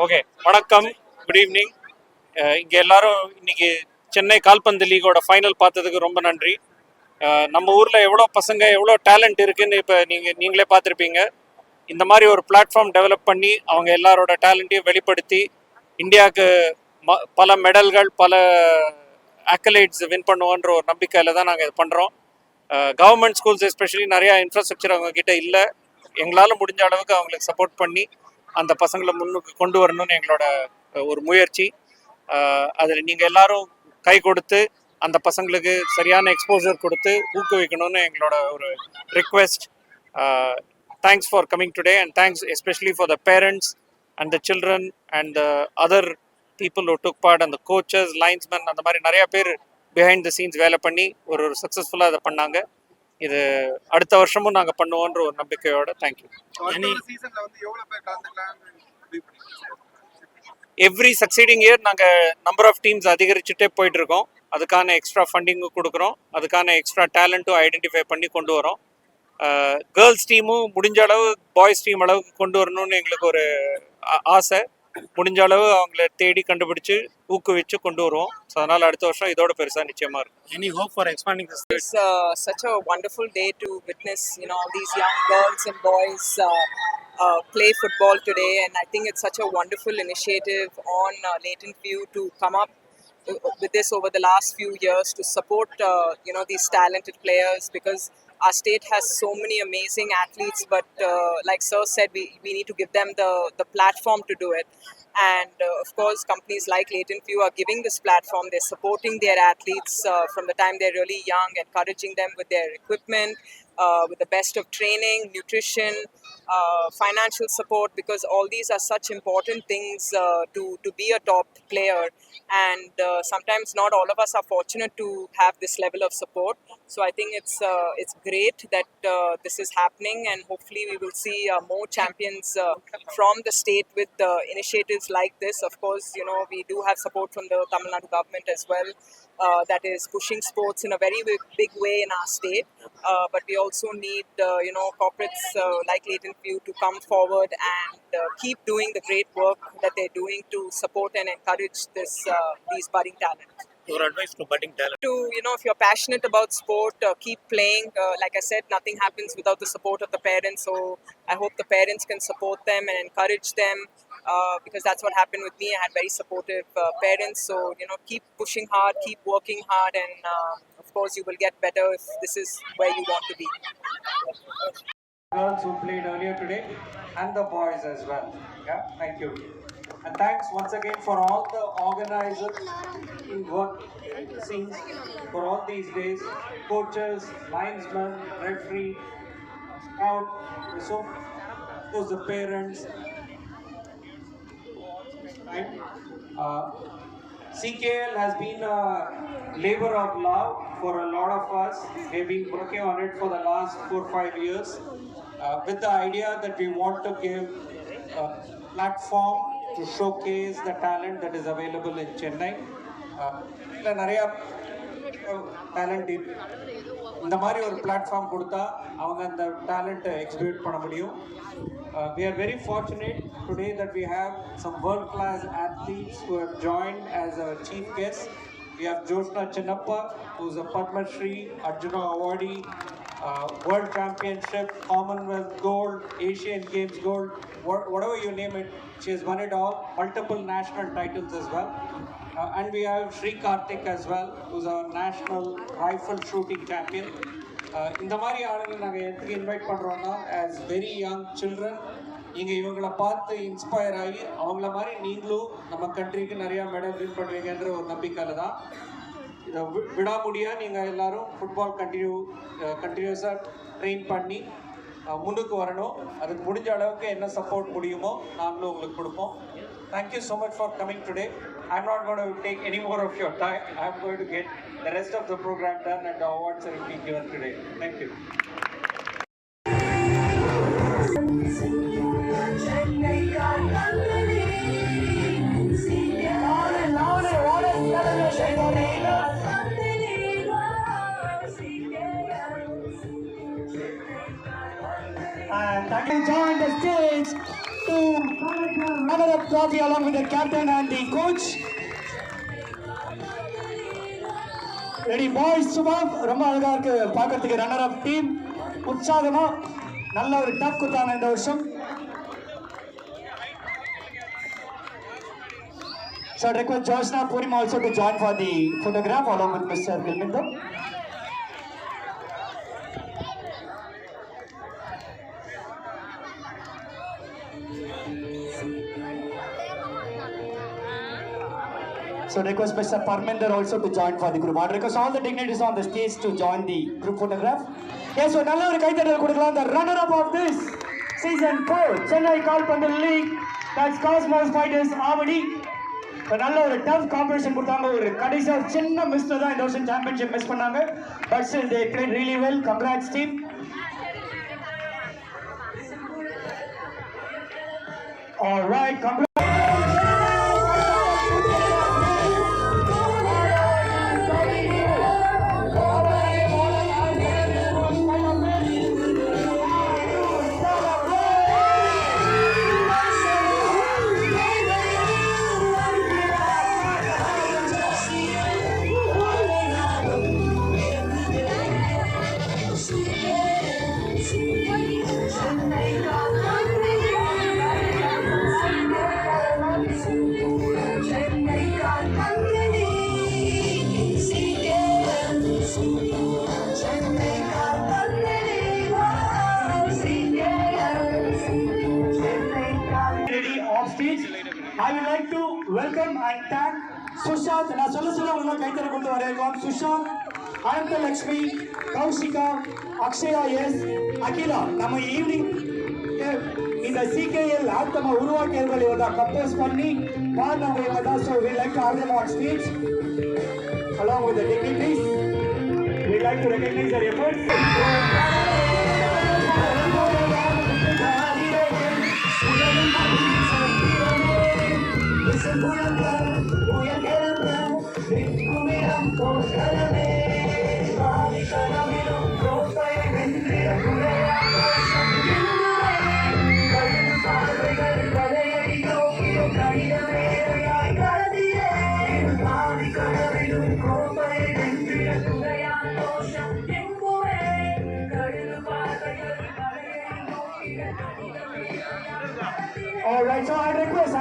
Okay, வணக்கம், good evening. இங்கே எல்லாரும் இன்னைக்கு சென்னை கால்பந்து லீகோட ஃபைனல் பார்த்ததுக்கு ரொம்ப நன்றி. நம்ம ஊரில் எவ்வளோ பசங்க எவ்வளோ டேலண்ட் இருக்குன்னு இப்போ நீங்களே பார்த்துருப்பீங்க. இந்த மாதிரி ஒரு பிளாட்ஃபார்ம் டெவலப் பண்ணி அவங்க எல்லாரோட டேலண்ட்டையும் வெளிப்படுத்தி இந்தியாவுக்கு பல மெடல்கள் பல அக்கலைட்ஸ் வின் பண்ணுவோன்ற ஒரு நம்பிக்கையில் தான் நாங்கள் இது பண்ணுறோம். கவர்மெண்ட் ஸ்கூல்ஸ் எஸ்பெஷலி நிறையா இன்ஃப்ராஸ்ட்ரக்சர் அவங்கக்கிட்ட இல்லை. எங்களால் முடிஞ்ச அளவுக்கு அவங்களுக்கு சப்போர்ட் பண்ணி அந்த பசங்களை முன்னுக்கு கொண்டு வரணும்னு எங்களோட ஒரு முயற்சி. அதில் நீங்கள் எல்லாரும் கை கொடுத்து அந்த பசங்களுக்கு சரியான எக்ஸ்போசர் கொடுத்து ஊக்குவிக்கணும்னு எங்களோட ஒரு request. Thanks for coming today and thanks especially for the parents and the children and the other people who took part, அந்த கோச்சஸ், லைன்ஸ்மேன், அந்த மாதிரி நிறையா பேர் பிஹைண்ட் த சீன்ஸ் வேலை பண்ணி ஒரு சக்ஸஸ்ஃபுல்லாக அதை பண்ணாங்க. இது அடுத்த வருஷமும் நாங்கள் பண்ணுவோன்ற ஒரு நம்பிக்கையோட. தேங்க்யூ. எவ்ரி சக்சீடிங் இயர் நாங்கள் நம்பர் ஆஃப் டீம்ஸ் அதிகரிச்சுட்டே போயிட்டு இருக்கோம். அதுக்கான எக்ஸ்ட்ரா ஃபண்டிங்கும் கொடுக்குறோம், அதுக்கான எக்ஸ்ட்ரா டேலண்ட்டும் ஐடென்டிஃபை பண்ணி கொண்டு வரோம். கேர்ள்ஸ் டீமும் முடிஞ்ச அளவு பாய்ஸ் டீம் அளவுக்கு கொண்டு வரணும்னு எங்களுக்கு ஒரு ஆசை. முடிஞ்ச அளவு அவங்கள தேடி கண்டுபிடிச்சு ஊக்குவிச்சு கொண்டு வருவோம். ஸோ அதனால் அடுத்த வருஷம் இதோட பெருசாக நிச்சயமாக இருக்கும். Any hope for expanding this? It's such a wonderful day to witness, all these young girls and boys play football today, and I think it's such a wonderful initiative on Leighton View to come up with this over the last few years to support these talented players, because our state has so many amazing athletes, but like Sir said, we need to give them the platform to do it. And of course, companies like Leighton View are giving this platform. They're supporting their athletes from the time they're really young, encouraging them with their equipment, with the best of training, nutrition, financial support, because all these are such important things to be a top player. And sometimes not all of us are fortunate to have this level of support. So I think it's great that this is happening, and hopefully we will see more champions from the state with initiatives like this. Of course, we do have support from the Tamil Nadu government as well, that is pushing sports in a very big way in our state. But we also need corporates like Leighton View to come forward and keep doing the great work that they're doing to support and encourage these budding talent. Your advice to budding talent? To if you're passionate about sport, keep playing. Like I said, nothing happens without the support of the parents. So I hope the parents can support them and encourage them, because that's what happened with me. I had very supportive parents. So keep pushing hard, keep working hard, and of course you will get better if this is where you want to be. Girls who played earlier today and the boys as well. Yeah, thank you. And thanks once again for all the organizers in work scenes for all these days, coaches, linesmen, referee, scout, so those the parents. Right? CKL has been a labor of love for a lot of us. We've been working on it for the last 4-5 years with the idea that we want to give a platform to showcase the talent that is available in Chennai. நிறைய talent இந்த மாதிரி ஒரு platform கொடுத்தா அவங்க அந்த டேலண்ட்டை எக்ஸிபியூட் பண்ண முடியும். We are very fortunate today that we have some world-class athletes who have joined as our chief guests. We have Joshna Chinnappa, who is a Padma Shri, Arjuna awardee, World Championship, Commonwealth Gold, Asian Games Gold, whatever you name it, she has won it all, multiple national titles as well. And we have Sri Karthik as well, who's a national rifle shooting champion. இந்த மாதிரி ஆளுங்களை நாங்கள் எதுக்கு invite பண்ணுறோன்னா, as very young children நீங்கள் இவங்களை பார்த்து inspire ஆகி அவங்கள மாதிரி நீங்களும் நம்ம கண்ட்ரிக்கு நிறையா மெடல் வின் பண்ணுவீங்கன்ற ஒரு நம்பிக்கையில் தான் இதை விடாமுடியாக நீங்கள் எல்லோரும் ஃபுட்பால் கண்டினியூஸாக ட்ரெயின் பண்ணி முன்னுக்கு வரணும். அதுக்கு முடிஞ்ச அளவுக்கு என்ன சப்போர்ட் முடியுமோ நாங்களும் உங்களுக்கு கொடுப்போம். Thank you so much for coming today. I'm not going to take any more of your time. I'm going to get the rest of the program done and the awards are being given today. Thank you. And I can join the stage to runner-up trophy along with the captain and the coach. Ready boys, Shubham ரொம்ப அழகா இருக்கு பார்க்கிறதுக்கு runner-up team உற்சாகமா நல்ல ஒரு tough கொடுத்தாங்க இந்த வருஷம். So I request Jyotsna Purim also to join for the photograph along with Mr. Vilmindam. So request Mr. Parminder also to join for the group. I request all the dignitaries on the stage to join the group photograph. Yes, so நல்ல ஒரு கைத்தட்டல் கொடுக்கலாம். The runner-up of this season 4 Chennai Kalpandal League, that's Cosmos Fighters Avadi. நல்ல ஒரு tough competition கொடுத்தாங்க. ஒரு கடைசியா சின்ன மிஸ்ல தான் இந்த வருஷம் சாம்பியன்ஷிப் மிஸ் பண்ணாங்க. But still they played really well. Congrats team. All right, congrats. I would like to welcome and thank Sushant. நான் சொல்ல உங்களை கைத்தற கொண்டு வரேன். சுஷாந்த், அனந்த லட்சுமி, கௌஷிகா, அக்ஷயா எஸ், அகிலா நம்ம ஈவினிங் இந்த CKL ஆத்தம உருவாக்கியவர்கள் இவங்க கம்போஸ் பண்ணி பாடினவங்க இவங்க தான். So we like to have them on stage along with the dignitaries. We like to recognize their efforts. All right, so I request